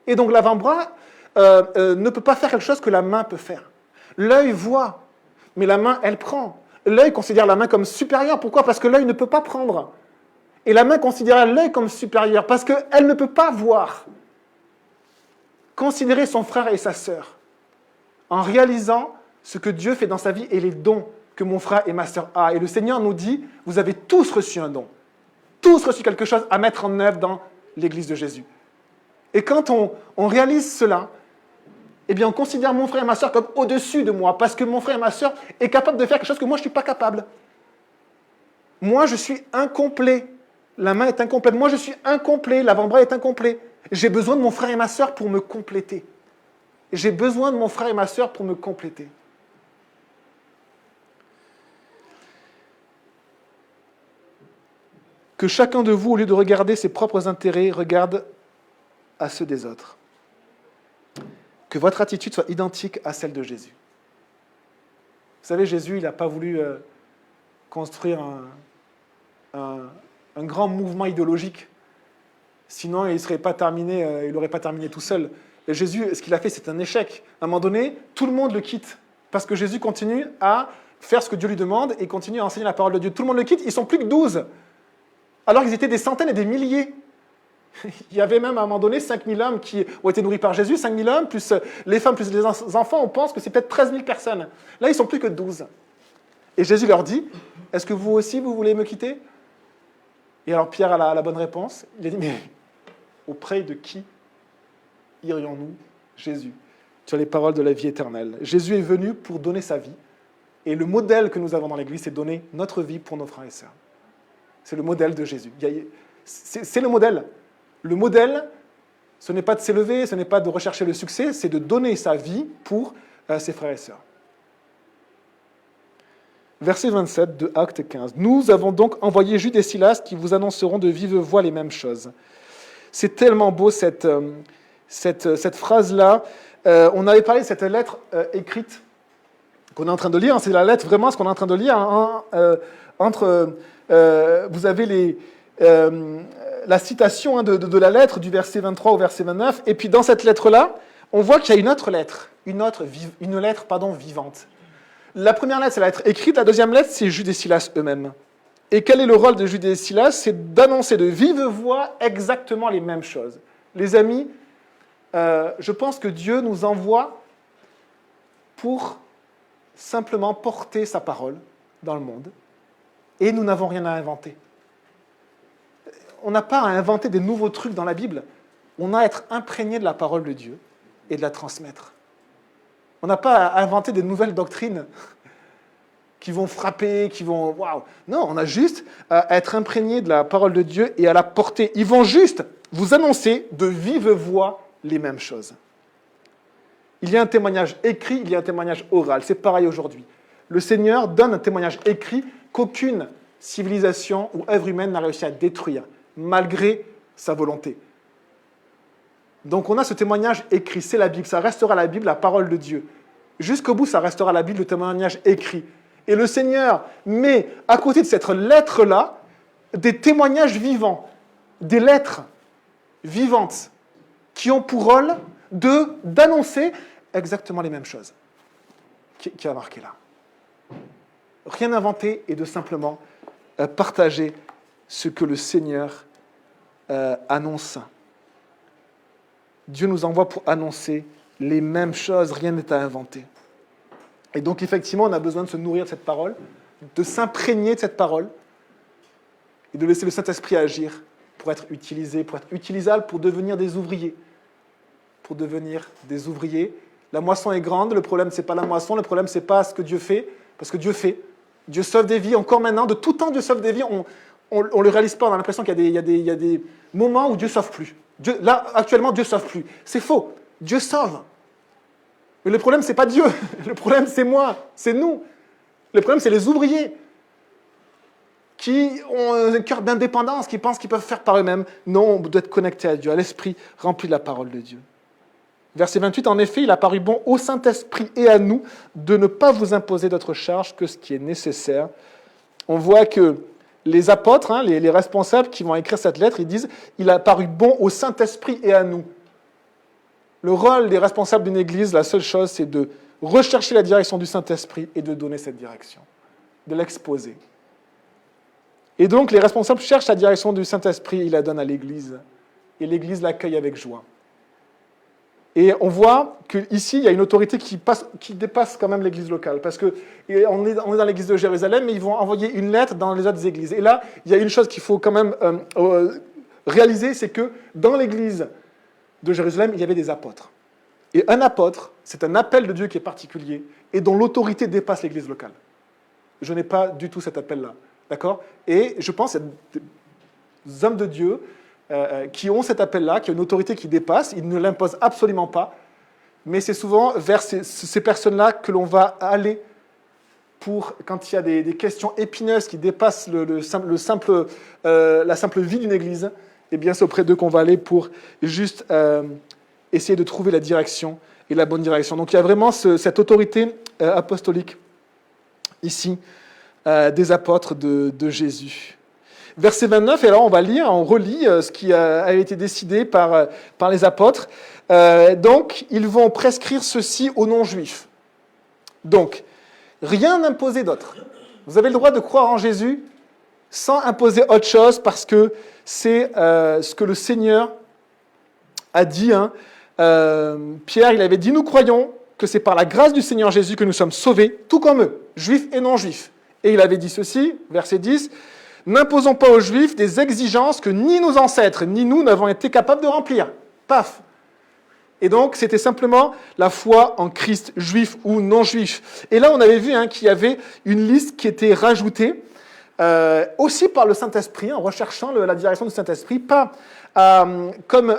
Et donc l'avant-bras ne peut pas faire quelque chose que la main peut faire. L'œil voit, mais la main, elle prend. L'œil considère la main comme supérieure. Pourquoi ? Parce que l'œil ne peut pas prendre. Et la main considère l'œil comme supérieur parce qu'elle ne peut pas voir. Considérer son frère et sa sœur en réalisant ce que Dieu fait dans sa vie et les dons que mon frère et ma sœur ont. Et le Seigneur nous dit, vous avez tous reçu un don. Tous reçu quelque chose à mettre en œuvre dans l'Église de Jésus. Et quand on réalise cela, eh bien on considère mon frère et ma sœur comme au-dessus de moi parce que mon frère et ma sœur est capable de faire quelque chose que moi je ne suis pas capable. Moi je suis incomplet. La main est incomplète. Moi je suis incomplet. L'avant-bras est incomplet. J'ai besoin de mon frère et ma sœur pour me compléter. J'ai besoin de mon frère et ma sœur pour me compléter. Que chacun de vous, au lieu de regarder ses propres intérêts, regarde à ceux des autres. Que votre attitude soit identique à celle de Jésus. Vous savez, Jésus, il n'a pas voulu construire un grand mouvement idéologique. Sinon, il n'aurait pas terminé tout seul. Et Jésus, ce qu'il a fait, c'est un échec. À un moment donné, tout le monde le quitte. Parce que Jésus continue à faire ce que Dieu lui demande et continue à enseigner la parole de Dieu. Tout le monde le quitte, ils ne sont plus que 12. Alors qu'ils étaient des centaines et des milliers. Il y avait même à un moment donné 5000 hommes qui ont été nourris par Jésus, 5000 hommes, plus les femmes, plus les enfants, on pense que c'est peut-être 13 000 personnes. Là, ils ne sont plus que 12. Et Jésus leur dit, est-ce que vous aussi, vous voulez me quitter ? Et alors Pierre a la bonne réponse. Il a dit, mais auprès de qui irions-nous ? Jésus. Tu as les paroles de la vie éternelle. Jésus est venu pour donner sa vie. Et le modèle que nous avons dans l'Église, c'est donner notre vie pour nos frères et sœurs. C'est le modèle de Jésus. C'est le modèle. Le modèle, ce n'est pas de s'élever, ce n'est pas de rechercher le succès, c'est de donner sa vie pour ses frères et sœurs. Verset 27 de Actes 15. « Nous avons donc envoyé Jude et Silas qui vous annonceront de vive voix les mêmes choses. » C'est tellement beau cette phrase-là. On avait parlé de cette lettre écrite qu'on est en train de lire. C'est la lettre, vraiment, ce qu'on est en train de lire. Vous avez la citation de la lettre du verset 23 au verset 29. Et puis dans cette lettre-là, on voit qu'il y a une autre lettre, une lettre vivante. La première lettre, c'est la lettre écrite. La deuxième lettre, c'est Jude et Silas eux-mêmes. Et quel est le rôle de Jude et Silas ? C'est d'annoncer de vive voix exactement les mêmes choses. Les amis, je pense que Dieu nous envoie pour simplement porter sa parole dans le monde, et nous n'avons rien à inventer. On n'a pas à inventer des nouveaux trucs dans la Bible, on a à être imprégné de la parole de Dieu et de la transmettre. On n'a pas à inventer des nouvelles doctrines qui vont frapper, qui vont... Waouh. Non, on a juste à être imprégné de la parole de Dieu et à la porter. Ils vont juste vous annoncer de vive voix les mêmes choses. Il y a un témoignage écrit, il y a un témoignage oral. C'est pareil aujourd'hui. Le Seigneur donne un témoignage écrit qu'aucune civilisation ou œuvre humaine n'a réussi à détruire, malgré sa volonté. Donc on a ce témoignage écrit, c'est la Bible, ça restera la Bible, la parole de Dieu. Jusqu'au bout, ça restera la Bible, le témoignage écrit. Et le Seigneur met à côté de cette lettre-là des témoignages vivants, des lettres vivantes qui ont pour rôle d'annoncer exactement les mêmes choses qui a marqué là. Rien inventé et de simplement partager ce que le Seigneur annonce. Dieu nous envoie pour annoncer les mêmes choses, rien n'est à inventer. Et donc effectivement, on a besoin de se nourrir de cette parole, de s'imprégner de cette parole et de laisser le Saint-Esprit agir pour être utilisé, pour être utilisable, pour devenir des ouvriers. Pour devenir des ouvriers. La moisson est grande, le problème, ce n'est pas la moisson, le problème, ce n'est pas ce que Dieu fait, parce que Dieu fait. Dieu sauve des vies, encore maintenant, de tout temps, Dieu sauve des vies. On ne le réalise pas, on a l'impression qu'il y a des moments où Dieu ne sauve plus. Là, actuellement, Dieu ne sauve plus. C'est faux. Dieu sauve. Mais le problème, ce n'est pas Dieu. Le problème, c'est moi, c'est nous. Le problème, c'est les ouvriers qui ont un cœur d'indépendance, qui pensent qu'ils peuvent faire par eux-mêmes. Non, on doit être connecté à Dieu, à l'Esprit rempli de la parole de Dieu. Verset 28, en effet, il a paru bon au Saint-Esprit et à nous de ne pas vous imposer d'autre charge que ce qui est nécessaire. On voit que les apôtres, les responsables qui vont écrire cette lettre, ils disent « il a paru bon au Saint-Esprit et à nous ». Le rôle des responsables d'une église, la seule chose, c'est de rechercher la direction du Saint-Esprit et de donner cette direction, de l'exposer. Et donc, les responsables cherchent la direction du Saint-Esprit, ils la donnent à l'église. Et l'église l'accueille avec joie. Et on voit qu'ici, il y a une autorité qui dépasse quand même l'église locale. Parce qu'on est dans l'église de Jérusalem, mais ils vont envoyer une lettre dans les autres églises. Et là, il y a une chose qu'il faut quand même réaliser, c'est que dans l'église de Jérusalem, il y avait des apôtres. Et un apôtre, c'est un appel de Dieu qui est particulier et dont l'autorité dépasse l'église locale. Je n'ai pas du tout cet appel-là. D'accord ? Et je pense qu'il y a des hommes de Dieu qui ont cet appel-là, qui ont une autorité qui dépasse, ils ne l'imposent absolument pas, mais c'est souvent vers ces personnes-là que l'on va aller pour, quand il y a des questions épineuses qui dépassent la simple vie d'une église, eh bien c'est auprès d'eux qu'on va aller pour juste essayer de trouver la direction et la bonne direction. Donc il y a vraiment cette autorité apostolique ici des apôtres de Jésus. Verset 29, et alors on va lire, on relit ce qui a été décidé par les apôtres. Donc, ils vont prescrire ceci aux non-juifs. Donc, rien n'imposer d'autre. Vous avez le droit de croire en Jésus sans imposer autre chose, parce que c'est ce que le Seigneur a dit. Pierre, il avait dit, nous croyons que c'est par la grâce du Seigneur Jésus que nous sommes sauvés, tout comme eux, juifs et non-juifs. Et il avait dit ceci, verset 10, « N'imposons pas aux Juifs des exigences que ni nos ancêtres, ni nous n'avons été capables de remplir. » Paf. Et donc, c'était simplement la foi en Christ, juif ou non-juif. Et là, on avait vu qu'il y avait une liste qui était rajoutée, aussi par le Saint-Esprit, en recherchant la direction du Saint-Esprit, pas comme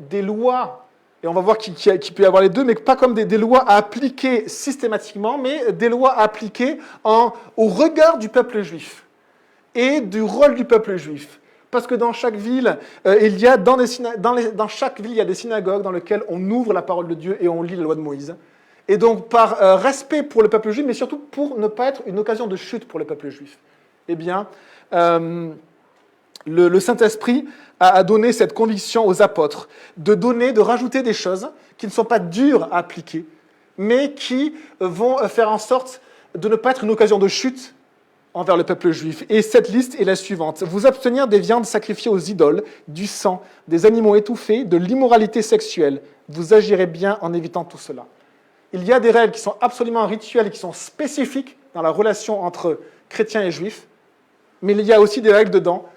des lois, et on va voir qu'il peut y avoir les deux, mais pas comme des lois à appliquer systématiquement, mais des lois à appliquer au regard du peuple juif et du rôle du peuple juif. Parce que dans chaque ville, dans chaque ville, il y a des synagogues dans lesquelles on ouvre la parole de Dieu et on lit la loi de Moïse. Et donc, par respect pour le peuple juif, mais surtout pour ne pas être une occasion de chute pour le peuple juif, eh bien, le Saint-Esprit a donné cette conviction aux apôtres de rajouter des choses qui ne sont pas dures à appliquer, mais qui vont faire en sorte de ne pas être une occasion de chute envers le peuple juif. Et cette liste est la suivante. Vous abstenir des viandes sacrifiées aux idoles, du sang, des animaux étouffés, de l'immoralité sexuelle. Vous agirez bien en évitant tout cela. Il y a des règles qui sont absolument rituelles et qui sont spécifiques dans la relation entre chrétiens et juifs, mais il y a aussi des règles dedans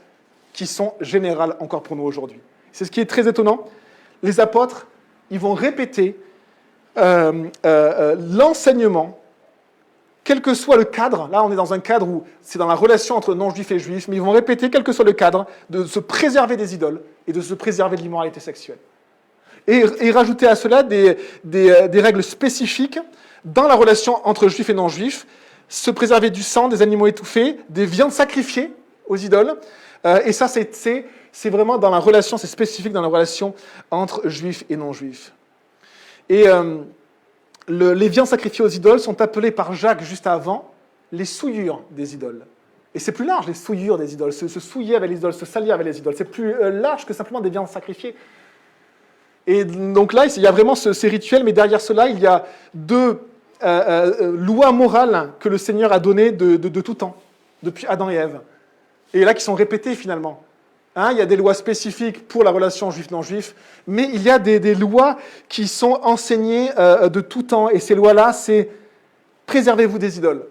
qui sont générales encore pour nous aujourd'hui. C'est ce qui est très étonnant. Les apôtres, ils vont répéter l'enseignement, quel que soit le cadre. Là, on est dans un cadre où c'est dans la relation entre non-juifs et juifs, mais ils vont répéter, quel que soit le cadre, de se préserver des idoles et de se préserver de l'immoralité sexuelle. Et rajouter à cela des règles spécifiques dans la relation entre juifs et non-juifs, se préserver du sang, des animaux étouffés, des viandes sacrifiées aux idoles. Et ça, c'est vraiment dans la relation, c'est spécifique dans la relation entre juifs et non-juifs. Et les viandes sacrifiées aux idoles sont appelées par Jacques juste avant les souillures des idoles. Et c'est plus large, les souillures des idoles, se souiller avec les idoles, se salir avec les idoles. C'est plus large que simplement des viandes sacrifiées. Et donc là, il y a vraiment ces rituels, mais derrière cela, il y a deux lois morales que le Seigneur a données de tout temps, depuis Adam et Ève. Et là, qui sont répétées finalement. Il y a des lois spécifiques pour la relation juif-non-juif, mais il y a des lois qui sont enseignées de tout temps. Et ces lois-là, c'est « préservez-vous des idoles ».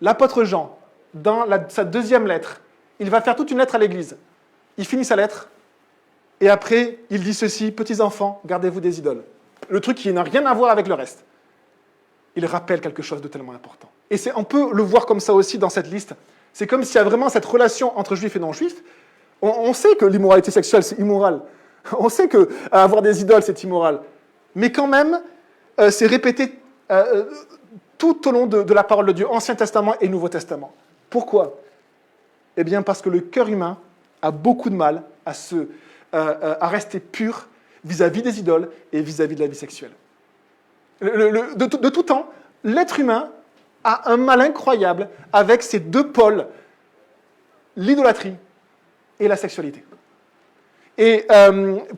L'apôtre Jean, dans sa deuxième lettre, il va faire toute une lettre à l'Église. Il finit sa lettre, et après, il dit ceci « Petits enfants, gardez-vous des idoles ». Le truc qui n'a rien à voir avec le reste. Il rappelle quelque chose de tellement important. Et on peut le voir comme ça aussi dans cette liste. C'est comme s'il y a vraiment cette relation entre juifs et non-juifs. On sait que l'immoralité sexuelle, c'est immoral. On sait qu'avoir des idoles, c'est immoral. Mais quand même, c'est répété tout au long de la parole de Dieu, Ancien Testament et Nouveau Testament. Pourquoi ? Eh bien, parce que le cœur humain a beaucoup de mal à rester pur vis-à-vis des idoles et vis-à-vis de la vie sexuelle. De tout temps, l'être humain a un mal incroyable avec ces deux pôles, l'idolâtrie et la sexualité. Et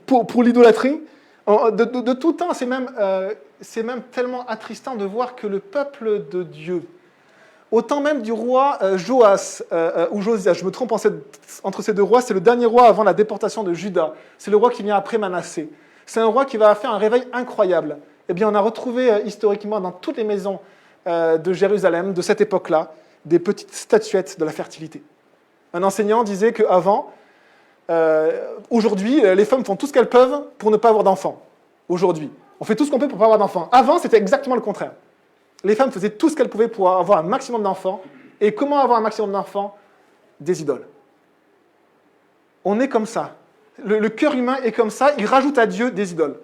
pour l'idolâtrie, de tout temps, c'est même tellement attristant de voir que le peuple de Dieu, au temps même du roi Joas ou Josias, je me trompe entre ces deux rois, c'est le dernier roi avant la déportation de Juda, c'est le roi qui vient après Manassé. C'est un roi qui va faire un réveil incroyable. Eh bien, on a retrouvé historiquement dans toutes les maisons de Jérusalem, de cette époque-là, des petites statuettes de la fertilité. Un enseignant disait qu'avant, aujourd'hui, les femmes font tout ce qu'elles peuvent pour ne pas avoir d'enfants. Aujourd'hui, on fait tout ce qu'on peut pour ne pas avoir d'enfants. Avant, c'était exactement le contraire. Les femmes faisaient tout ce qu'elles pouvaient pour avoir un maximum d'enfants. Et comment avoir un maximum d'enfants ? Des idoles. On est comme ça. Le cœur humain est comme ça, il rajoute à Dieu des idoles.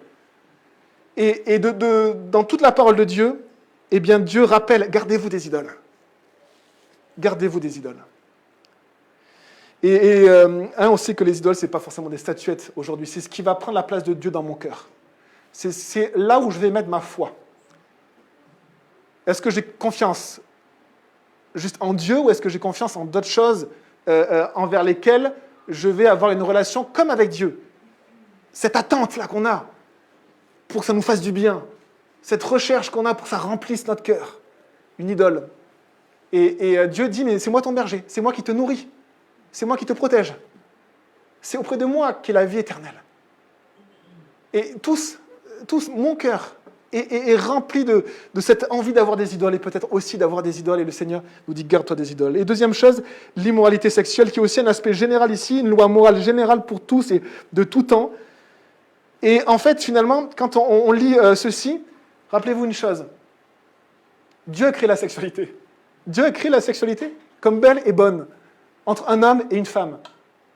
Et dans toute la parole de Dieu, eh bien, Dieu rappelle, gardez-vous des idoles. Gardez-vous des idoles. On sait que les idoles, ce n'est pas forcément des statuettes aujourd'hui, c'est ce qui va prendre la place de Dieu dans mon cœur. C'est là où je vais mettre ma foi. Est-ce que j'ai confiance juste en Dieu ou est-ce que j'ai confiance en d'autres choses envers lesquelles je vais avoir une relation comme avec Dieu ? Cette attente-là qu'on a pour que ça nous fasse du bien, cette recherche qu'on a pour que ça remplisse notre cœur, une idole. Et Dieu dit, mais c'est moi ton berger, c'est moi qui te nourris, c'est moi qui te protège. C'est auprès de moi qu'est la vie éternelle. Et tous, mon cœur est rempli de cette envie d'avoir des idoles et peut-être aussi d'avoir des idoles. Et le Seigneur nous dit, garde-toi des idoles. Et deuxième chose, l'immoralité sexuelle, qui est aussi un aspect général ici, une loi morale générale pour tous et de tout temps. Et en fait, finalement, quand on lit ceci, rappelez-vous une chose. Dieu a créé la sexualité. Dieu a créé la sexualité comme belle et bonne, entre un homme et une femme.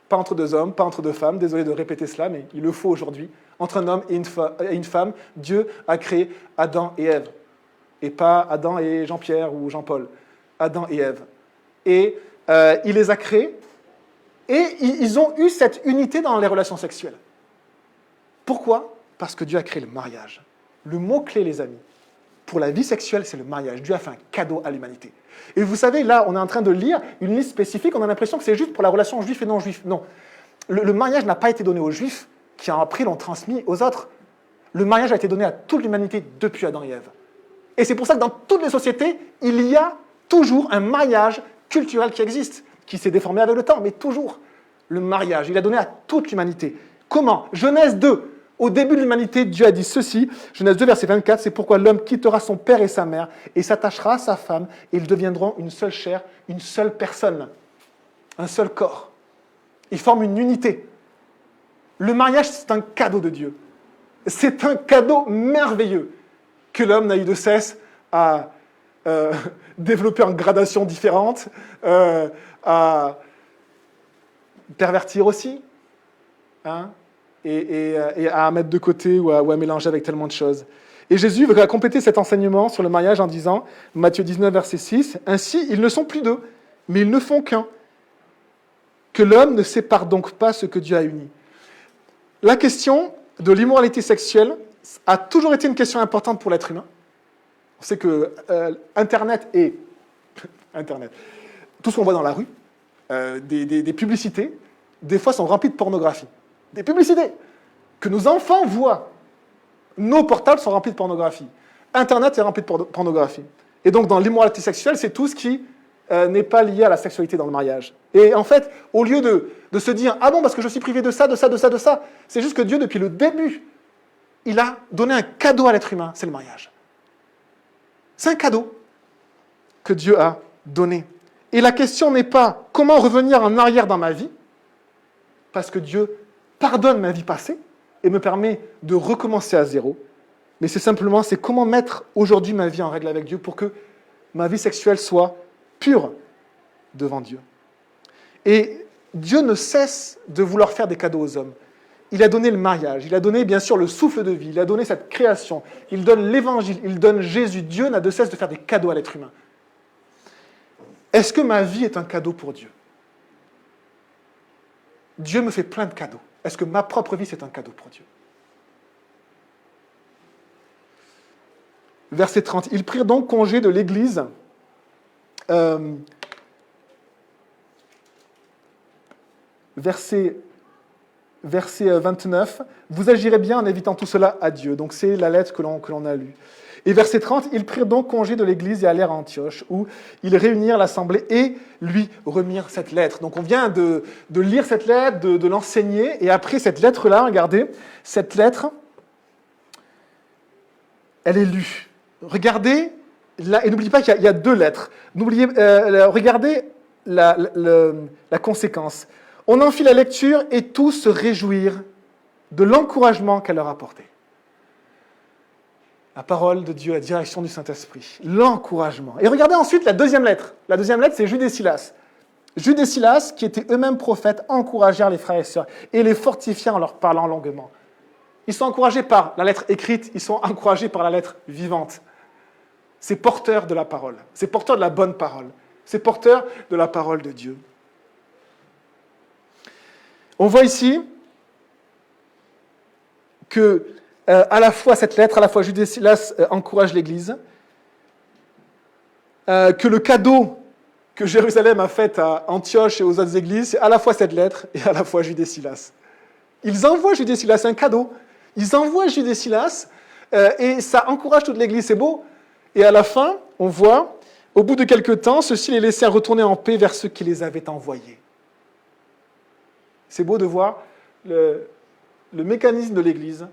Pas entre deux hommes, pas entre deux femmes, désolé de répéter cela, mais il le faut aujourd'hui. Entre un homme et une femme, Dieu a créé Adam et Ève. Et pas Adam et Jean-Pierre ou Jean-Paul. Adam et Ève. Et il les a créés, et ils ont eu cette unité dans les relations sexuelles. Pourquoi ? Parce que Dieu a créé le mariage. Le mot-clé, les amis, pour la vie sexuelle, c'est le mariage. Dieu a fait un cadeau à l'humanité. Et vous savez, là, on est en train de lire une liste spécifique, on a l'impression que c'est juste pour la relation juif et non-juif. Non. Le mariage n'a pas été donné aux juifs, qui après l'ont transmis aux autres. Le mariage a été donné à toute l'humanité depuis Adam et Ève. Et c'est pour ça que dans toutes les sociétés, il y a toujours un mariage culturel qui existe, qui s'est déformé avec le temps, mais toujours. Le mariage, il a donné à toute l'humanité. Comment ? Genèse 2. Au début de l'humanité, Dieu a dit ceci, Genèse 2, verset 24, c'est pourquoi l'homme quittera son père et sa mère et s'attachera à sa femme et ils deviendront une seule chair, une seule personne, un seul corps. Ils forment une unité. Le mariage, c'est un cadeau de Dieu. C'est un cadeau merveilleux que l'homme n'a eu de cesse à développer en gradations différentes, à pervertir aussi, hein, et à mettre de côté ou à mélanger avec tellement de choses. Et Jésus va compléter cet enseignement sur le mariage en disant, Matthieu 19, verset 6, « Ainsi, ils ne sont plus deux, mais ils ne font qu'un. Que l'homme ne sépare donc pas ce que Dieu a uni. » La question de l'immoralité sexuelle a toujours été une question importante pour l'être humain. On sait que Internet, tout ce qu'on voit dans la rue, des publicités, des fois sont remplies de pornographie. Des publicités que nos enfants voient. Nos portables sont remplis de pornographie. Internet est rempli de pornographie. Et donc, dans l'immoralité sexuelle, c'est tout ce qui n'est pas lié à la sexualité dans le mariage. Et en fait, au lieu de se dire « Ah bon, parce que je suis privé de ça, de ça, de ça, de ça », c'est juste que Dieu, depuis le début, il a donné un cadeau à l'être humain, c'est le mariage. C'est un cadeau que Dieu a donné. Et la question n'est pas « Comment revenir en arrière dans ma vie ?» parce que Dieu pardonne ma vie passée et me permet de recommencer à zéro. Mais c'est simplement, c'est comment mettre aujourd'hui ma vie en règle avec Dieu pour que ma vie sexuelle soit pure devant Dieu. Et Dieu ne cesse de vouloir faire des cadeaux aux hommes. Il a donné le mariage, il a donné bien sûr le souffle de vie, il a donné cette création, il donne l'évangile, il donne Jésus. Dieu n'a de cesse de faire des cadeaux à l'être humain. Est-ce que ma vie est un cadeau pour Dieu ? Dieu me fait plein de cadeaux. Est-ce que ma propre vie, c'est un cadeau pour Dieu ? Verset 30. Ils prirent donc congé de l'Église. Verset 29. Vous agirez bien en évitant tout cela à Dieu. Donc c'est la lettre que l'on a lue. Et verset 30, ils prirent donc congé de l'Église et allèrent à Antioche, où ils réunirent l'assemblée et lui remirent cette lettre. Donc on vient de lire cette lettre, de l'enseigner, et après cette lettre-là, regardez, cette lettre, elle est lue. Regardez, là, et n'oubliez pas qu'il y a deux lettres. Regardez la conséquence. On en fit la lecture et tous se réjouirent de l'encouragement qu'elle leur apportait. La parole de Dieu, la direction du Saint-Esprit, l'encouragement. Et regardez ensuite la deuxième lettre. La deuxième lettre, c'est Jude et Silas. Jude et Silas, qui étaient eux-mêmes prophètes, encouragèrent les frères et sœurs et les fortifièrent en leur parlant longuement. Ils sont encouragés par la lettre écrite, ils sont encouragés par la lettre vivante. C'est porteur de la parole, c'est porteur de la bonne parole, c'est porteur de la parole de Dieu. On voit ici que à la fois cette lettre, à la fois Jude et Silas encouragent l'Église, que le cadeau que Jérusalem a fait à Antioche et aux autres églises, c'est à la fois cette lettre et à la fois Jude et Silas. Ils envoient Jude et Silas un cadeau. Ils envoient Jude et Silas et ça encourage toute l'Église, c'est beau. Et à la fin, on voit, au bout de quelque temps, ceux-ci les laissèrent retourner en paix vers ceux qui les avaient envoyés. C'est beau de voir le mécanisme de l'Église,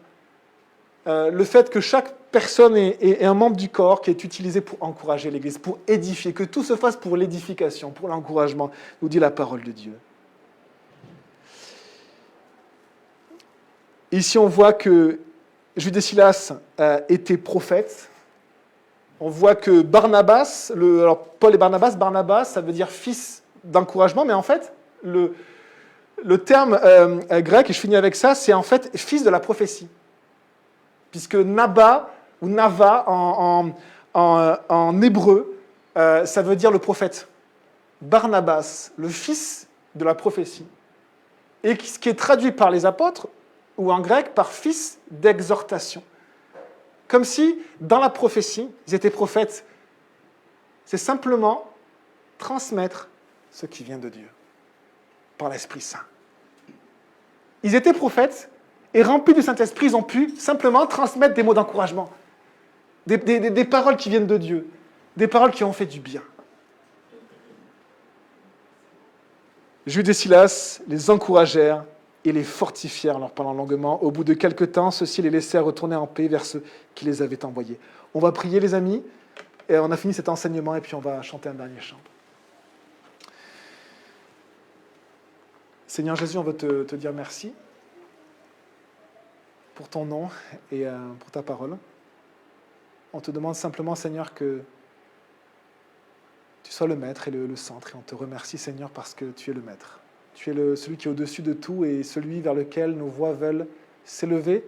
le fait que chaque personne est un membre du corps qui est utilisé pour encourager l'Église, pour édifier, que tout se fasse pour l'édification, pour l'encouragement, nous dit la parole de Dieu. Ici, on voit que Jude et Silas étaient prophètes. On voit que Barnabas, alors Paul et Barnabas, ça veut dire fils d'encouragement, mais en fait, le terme grec, et je finis avec ça, c'est en fait fils de la prophétie. Puisque Naba, ou Nava en hébreu, ça veut dire le prophète. Barnabas, le fils de la prophétie. Et ce qui est traduit par les apôtres, ou en grec, par fils d'exhortation. Comme si, dans la prophétie, ils étaient prophètes. C'est simplement transmettre ce qui vient de Dieu, par l'Esprit Saint. Ils étaient prophètes, et remplis du Saint-Esprit, ils ont pu simplement transmettre des mots d'encouragement, des paroles qui viennent de Dieu, des paroles qui ont fait du bien. Jude et Silas les encouragèrent et les fortifièrent en leur parlant longuement. Au bout de quelque temps, ceux-ci les laissèrent retourner en paix vers ceux qui les avaient envoyés. On va prier, les amis, et on a fini cet enseignement, et puis on va chanter un dernier chant. Seigneur Jésus, on veut te dire merci pour ton nom et pour ta parole. On te demande simplement, Seigneur, que tu sois le maître et le centre, et on te remercie, Seigneur, parce que tu es le maître. Tu es celui qui est au-dessus de tout et celui vers lequel nos voix veulent s'élever.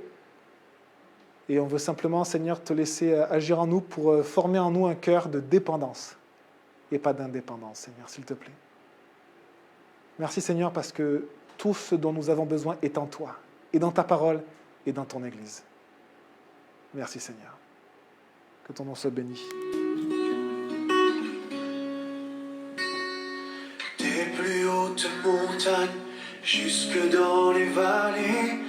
Et on veut simplement, Seigneur, te laisser agir en nous pour former en nous un cœur de dépendance et pas d'indépendance, Seigneur, s'il te plaît. Merci, Seigneur, parce que tout ce dont nous avons besoin est en toi, et dans ta parole, et dans ton Église. Merci, Seigneur. Que ton nom soit béni. Des plus hautes montagnes, jusque dans les vallées,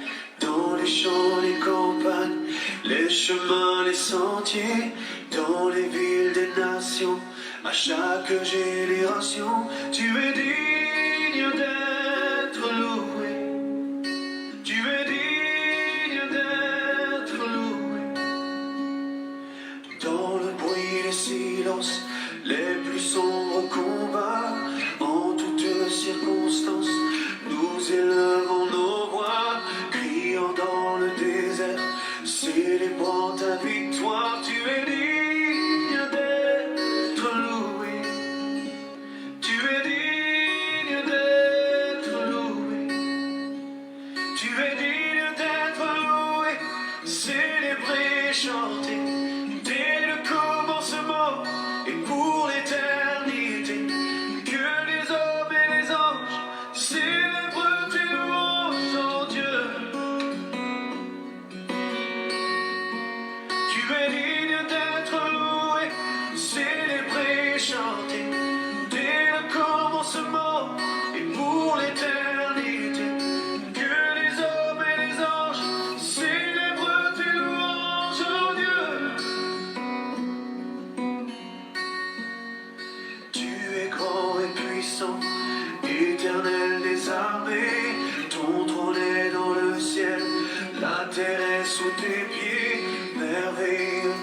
dans les champs, les campagnes, les chemins, les sentiers, dans les villes des nations, à chaque génération, tu es digne d'être loué. Tu es digne d'être loué. Dans le bruit, les silences, les plus sombres combats, en toutes circonstances, nous élevons nos voix, criant dans le désert, célébrant ta victoire. Tu es digne d'être loué. Tu es digne d'être loué. Tu es digne d'être loué, célébré, chanté, dès le commencement et pour l'éternité. Que les hommes et les anges célèbrent tes louanges, oh Dieu. Tu es digne d'être loué, célébré, chanté, dès le commencement et pour l'éternité. Que les hommes et les anges célèbrent tes louanges, oh Dieu. Tu es grand et puissant, éternel des armées. Ton trône est dans le ciel, la terre est sous tes pieds. Merveilleux,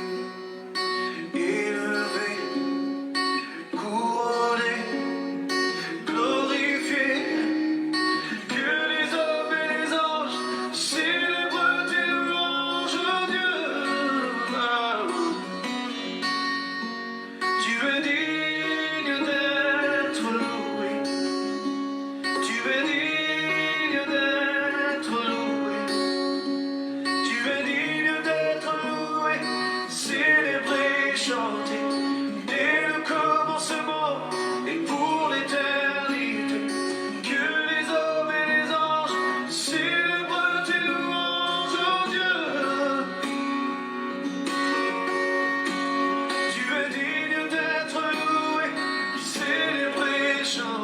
élevé, couronné, glorifié. Que les hommes et les anges célèbrent tes louanges, oh Dieu. Tu es digne d'être loué. Tu es digne d'être loué. Tu es digne d'être loué, célébré, chanté, dès le commencement et pour l'éternité. Que les hommes et les anges célèbrent tes louanges, oh Dieu. Tu es digne d'être loué, célébré, chanté.